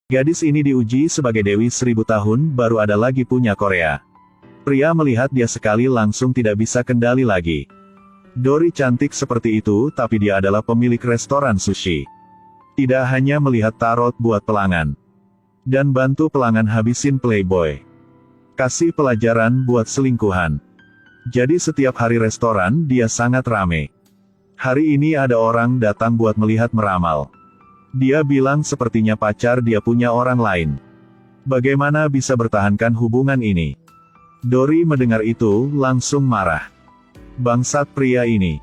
Gadis ini diuji sebagai Dewi 1000 tahun, baru ada lagi punya Korea. Pria melihat dia sekali langsung tidak bisa kendali lagi. Dory cantik seperti itu, tapi dia adalah pemilik restoran sushi. Tidak hanya melihat tarot buat pelanggan. Dan bantu pelanggan habisin Playboy. Kasih pelajaran buat selingkuhan. Jadi setiap hari restoran, dia sangat rame. Hari ini ada orang datang buat melihat meramal. Dia bilang sepertinya pacar dia punya orang lain. Bagaimana bisa bertahankan hubungan ini? Dory mendengar itu, langsung marah. Bangsat pria ini.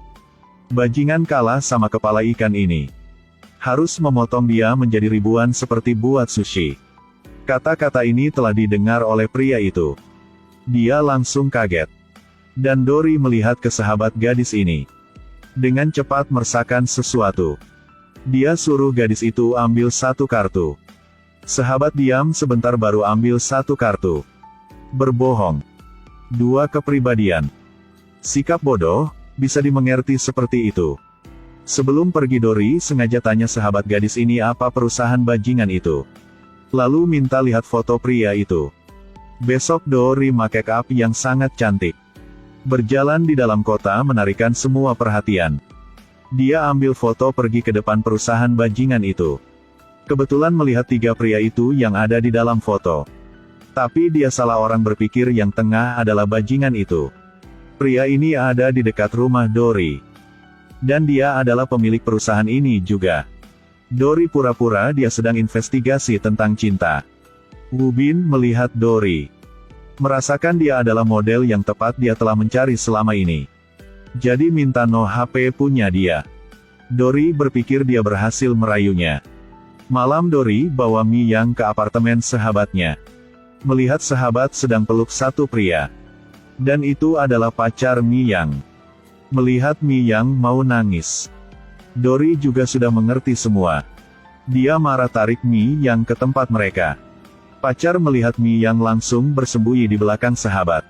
Bajingan kalah sama kepala ikan ini. Harus memotong dia menjadi ribuan seperti buat sushi. Kata-kata ini telah didengar oleh pria itu. Dia langsung kaget. Dan Dory melihat ke sahabat gadis ini. Dengan cepat meresahkan sesuatu. Dia suruh gadis itu ambil satu kartu. Sahabat diam sebentar baru ambil satu kartu. Berbohong. 2 kepribadian. Sikap bodoh, bisa dimengerti seperti itu. Sebelum pergi Dory sengaja tanya sahabat gadis ini apa perusahaan bajingan itu. Lalu minta lihat foto pria itu. Besok Dory make up yang sangat cantik. Berjalan di dalam kota menarikan semua perhatian. Dia ambil foto pergi ke depan perusahaan bajingan itu. Kebetulan melihat 3 pria itu yang ada di dalam foto. Tapi dia salah orang berpikir yang tengah adalah bajingan itu. Pria ini ada di dekat rumah Dory. Dan dia adalah pemilik perusahaan ini juga. Dory pura-pura dia sedang investigasi tentang cinta. Woo Bin melihat Dory. Merasakan dia adalah model yang tepat dia telah mencari selama ini. Jadi minta no HP punya dia. Dory berpikir dia berhasil merayunya. Malam Dory bawa Mi Yang ke apartemen sahabatnya. Melihat sahabat sedang peluk satu pria. Dan itu adalah pacar Mi Yang. Melihat Mi Yang mau nangis. Dory juga sudah mengerti semua. Dia marah tarik Mi Yang ke tempat mereka. Pacar melihat Mi Yang langsung bersembunyi di belakang sahabat.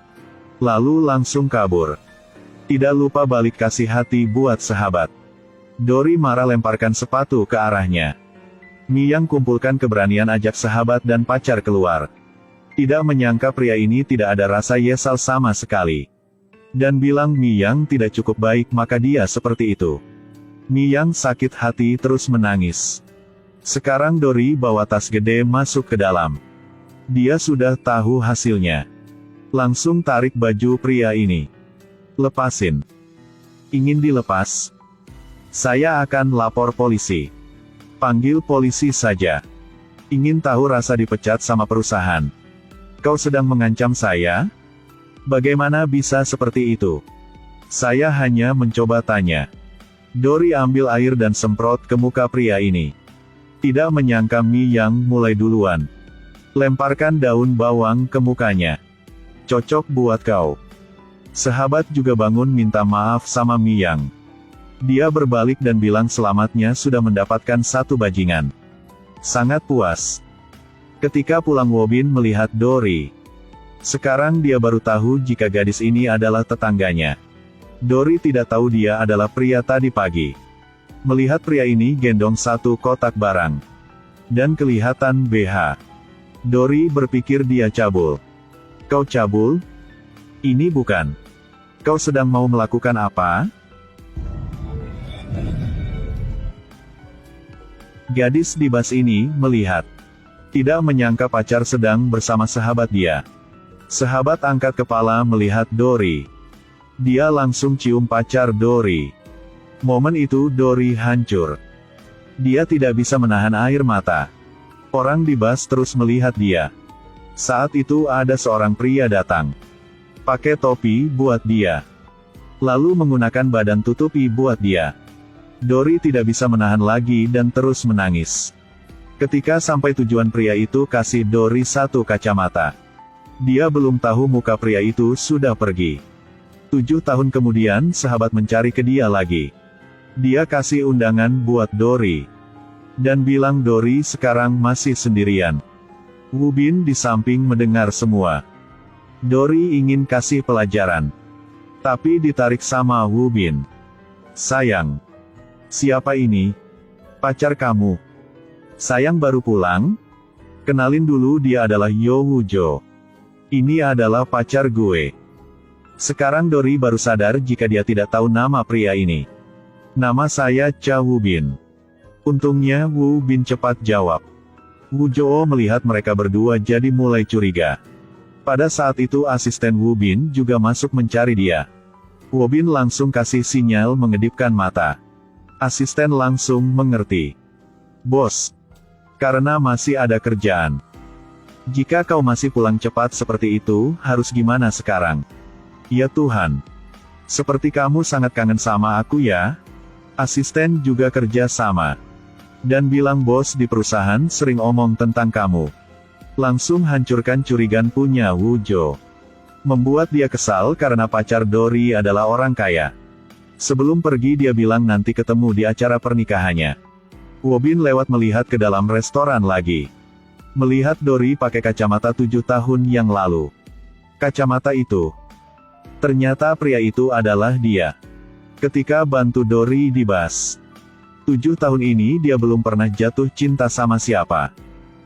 Lalu langsung kabur. Tidak lupa balik kasih hati buat sahabat. Dory marah lemparkan sepatu ke arahnya. Mi Yang kumpulkan keberanian ajak sahabat dan pacar keluar. Tidak menyangka pria ini tidak ada rasa yesal sama sekali. Dan bilang Mi Yang tidak cukup baik maka dia seperti itu. Mi Yang sakit hati terus menangis. Sekarang Dory bawa tas gede masuk ke dalam. Dia sudah tahu hasilnya. Langsung tarik baju pria ini. Lepasin. Ingin dilepas? Saya akan lapor polisi. Panggil polisi saja. Ingin tahu rasa dipecat sama perusahaan? Kau sedang mengancam saya? Bagaimana bisa seperti itu? Saya hanya mencoba tanya. Dory ambil air dan semprot ke muka pria ini. Tidak menyangka Mi Yang mulai duluan. Lemparkan daun bawang ke mukanya. Cocok buat kau. Sahabat juga bangun minta maaf sama Mi Yang. Dia berbalik dan bilang selamatnya sudah mendapatkan satu bajingan. Sangat puas. Ketika pulang Woo Bin melihat Dory. Sekarang dia baru tahu jika gadis ini adalah tetangganya. Dory tidak tahu dia adalah pria tadi pagi. Melihat pria ini gendong satu kotak barang. Dan kelihatan BH. Dory berpikir dia cabul. Kau cabul? Ini bukan. Kau sedang mau melakukan apa? Gadis di bus ini melihat. Tidak menyangka pacar sedang bersama sahabat dia. Sahabat angkat kepala melihat Dory. Dia langsung cium pacar Dory. Momen itu Dory hancur. Dia tidak bisa menahan air mata. Orang di bus terus melihat dia. Saat itu ada seorang pria datang. Pakai topi buat dia. Lalu menggunakan badan tutupi buat dia. Dory tidak bisa menahan lagi dan terus menangis. Ketika sampai tujuan pria itu kasih Dory satu kacamata. Dia belum tahu muka pria itu sudah pergi. 7 tahun kemudian sahabat mencari ke dia lagi. Dia kasih undangan buat Dory. Dan bilang Dory sekarang masih sendirian. Woo Bin di samping mendengar semua. Dory ingin kasih pelajaran. Tapi ditarik sama Woo Bin. Sayang. Siapa ini? Pacar kamu. Sayang baru pulang? Kenalin dulu, dia adalah Yo Woo-jo. Ini adalah pacar gue. Sekarang Dory baru sadar jika dia tidak tahu nama pria ini. Nama saya Cha Woo Bin. Untungnya Woo Bin cepat jawab. Woo-jo melihat mereka berdua jadi mulai curiga. Pada saat itu asisten Woo Bin juga masuk mencari dia. Woo Bin langsung kasih sinyal mengedipkan mata. Asisten langsung mengerti. Bos. Karena masih ada kerjaan. Jika kau masih pulang cepat seperti itu, harus gimana sekarang? Ya Tuhan. Seperti kamu sangat kangen sama aku ya? Asisten juga kerja sama. Dan bilang bos di perusahaan sering omong tentang kamu. Langsung hancurkan curigaan punya Woo-jo. Membuat dia kesal karena pacar Dory adalah orang kaya. Sebelum pergi dia bilang nanti ketemu di acara pernikahannya. Woo Bin lewat melihat ke dalam restoran lagi. Melihat Dory pakai kacamata 7 tahun yang lalu. Kacamata itu. Ternyata pria itu adalah dia. Ketika bantu Dory di bus. 7 tahun ini dia belum pernah jatuh cinta sama siapa.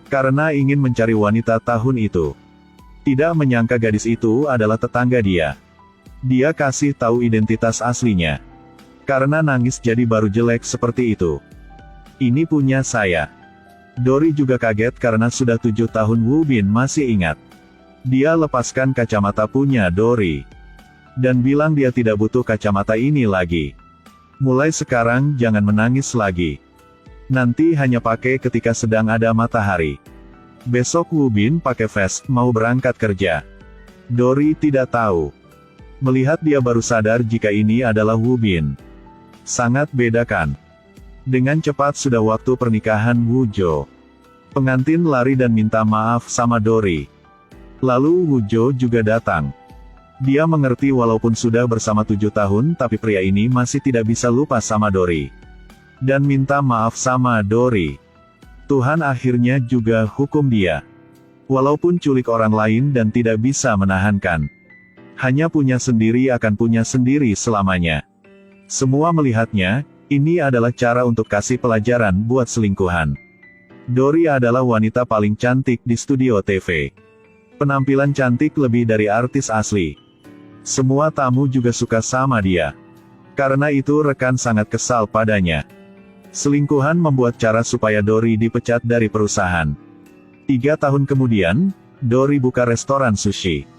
Karena ingin mencari wanita tahun itu. Tidak menyangka gadis itu adalah tetangga dia. Dia kasih tahu identitas aslinya. Karena nangis jadi baru jelek seperti itu. Ini punya saya. Dory juga kaget karena sudah 7 tahun Woo Bin masih ingat. Dia lepaskan kacamata punya Dory. Dan bilang dia tidak butuh kacamata ini lagi. Mulai sekarang jangan menangis lagi. Nanti hanya pakai ketika sedang ada matahari. Besok Woo Bin pakai vest mau berangkat kerja. Dory tidak tahu. Melihat dia baru sadar jika ini adalah Woo Bin. Sangat beda kan? Dengan cepat sudah waktu pernikahan Woo-jo. Pengantin lari dan minta maaf sama Dory. Lalu Woo-jo juga datang. Dia mengerti walaupun sudah bersama 7 tahun tapi pria ini masih tidak bisa lupa sama Dory. Dan minta maaf sama Dory. Tuhan akhirnya juga hukum dia. Walaupun culik orang lain dan tidak bisa menahankan. Hanya punya sendiri akan punya sendiri selamanya. Semua melihatnya. Ini adalah cara untuk kasih pelajaran buat selingkuhan. Dory adalah wanita paling cantik di studio TV. Penampilan cantik lebih dari artis asli. Semua tamu juga suka sama dia. Karena itu rekan sangat kesal padanya. Selingkuhan membuat cara supaya Dory dipecat dari perusahaan. 3 tahun kemudian, Dory buka restoran sushi.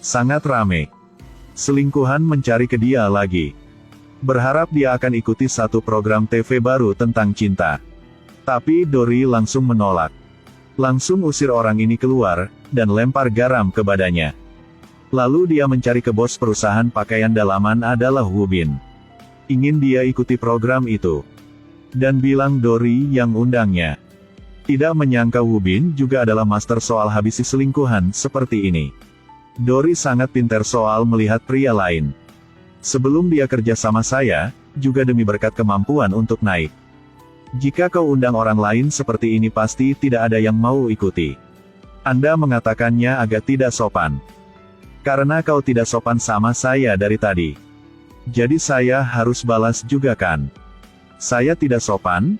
Sangat rame. Selingkuhan mencari ke dia lagi. Berharap dia akan ikuti satu program TV baru tentang cinta. Tapi Dory langsung menolak. Langsung usir orang ini keluar, dan lempar garam ke badannya. Lalu dia mencari ke bos perusahaan pakaian dalaman adalah Woo Bin. Ingin dia ikuti program itu. Dan bilang Dory yang undangnya. Tidak menyangka Woo Bin juga adalah master soal habisi selingkuhan seperti ini. Dory sangat pintar soal melihat pria lain. Sebelum dia kerja sama saya, juga demi berkat kemampuan untuk naik. Jika kau undang orang lain seperti ini pasti tidak ada yang mau ikuti. Anda mengatakannya agak tidak sopan. Karena kau tidak sopan sama saya dari tadi. Jadi saya harus balas juga kan? Saya tidak sopan?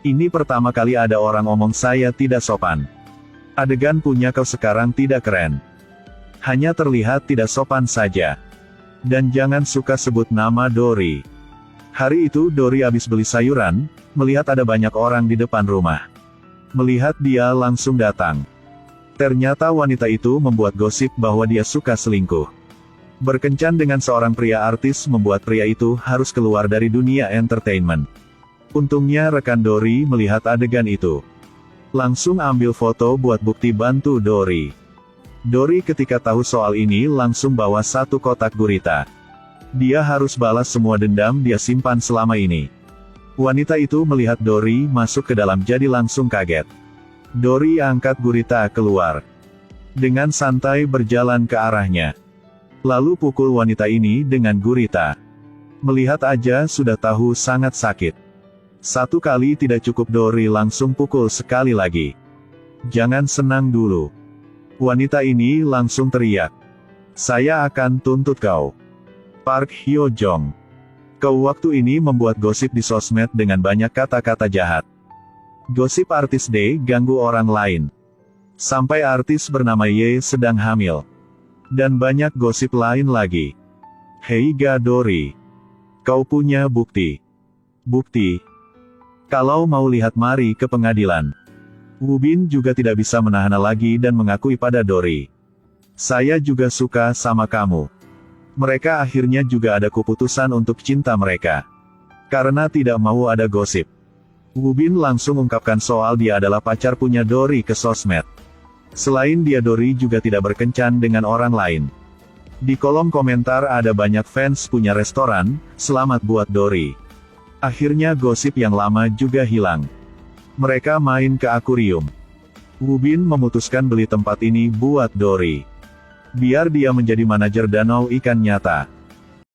Ini pertama kali ada orang omong saya tidak sopan. Adegan punya kau sekarang tidak keren. Hanya terlihat tidak sopan saja. Dan jangan suka sebut nama Dory. Hari itu Dory habis beli sayuran, melihat ada banyak orang di depan rumah. Melihat dia langsung datang. Ternyata wanita itu membuat gosip bahwa dia suka selingkuh. Berkencan dengan seorang pria artis membuat pria itu harus keluar dari dunia entertainment. Untungnya rekan Dory melihat adegan itu. Langsung ambil foto buat bukti bantu Dory. Dory ketika tahu soal ini langsung bawa 1 kotak gurita. Dia harus balas semua dendam dia simpan selama ini. Wanita itu melihat Dory masuk ke dalam jadi langsung kaget. Dory angkat gurita keluar. Dengan santai berjalan ke arahnya. Lalu pukul wanita ini dengan gurita. Melihat aja sudah tahu sangat sakit. 1 kali tidak cukup Dory langsung pukul sekali lagi. Jangan senang dulu. Wanita ini langsung teriak. Saya akan tuntut kau. Park Hyo Jong. Kau waktu ini membuat gosip di sosmed dengan banyak kata-kata jahat. Gosip artis D ganggu orang lain. Sampai artis bernama Ye sedang hamil. Dan banyak gosip lain lagi. Heiga Dori. Kau punya bukti? Bukti? Kalau mau lihat mari ke pengadilan. Wubin juga tidak bisa menahan lagi dan mengakui pada Dori. Saya juga suka sama kamu. Mereka akhirnya juga ada keputusan untuk cinta mereka. Karena tidak mau ada gosip. Wubin langsung ungkapkan soal dia adalah pacar punya Dori ke sosmed. Selain dia Dori juga tidak berkencan dengan orang lain. Di kolom komentar ada banyak fans punya restoran, selamat buat Dori. Akhirnya gosip yang lama juga hilang. Mereka main ke akuarium. Wubin memutuskan beli tempat ini buat Dori. Biar dia menjadi manajer danau ikan nyata.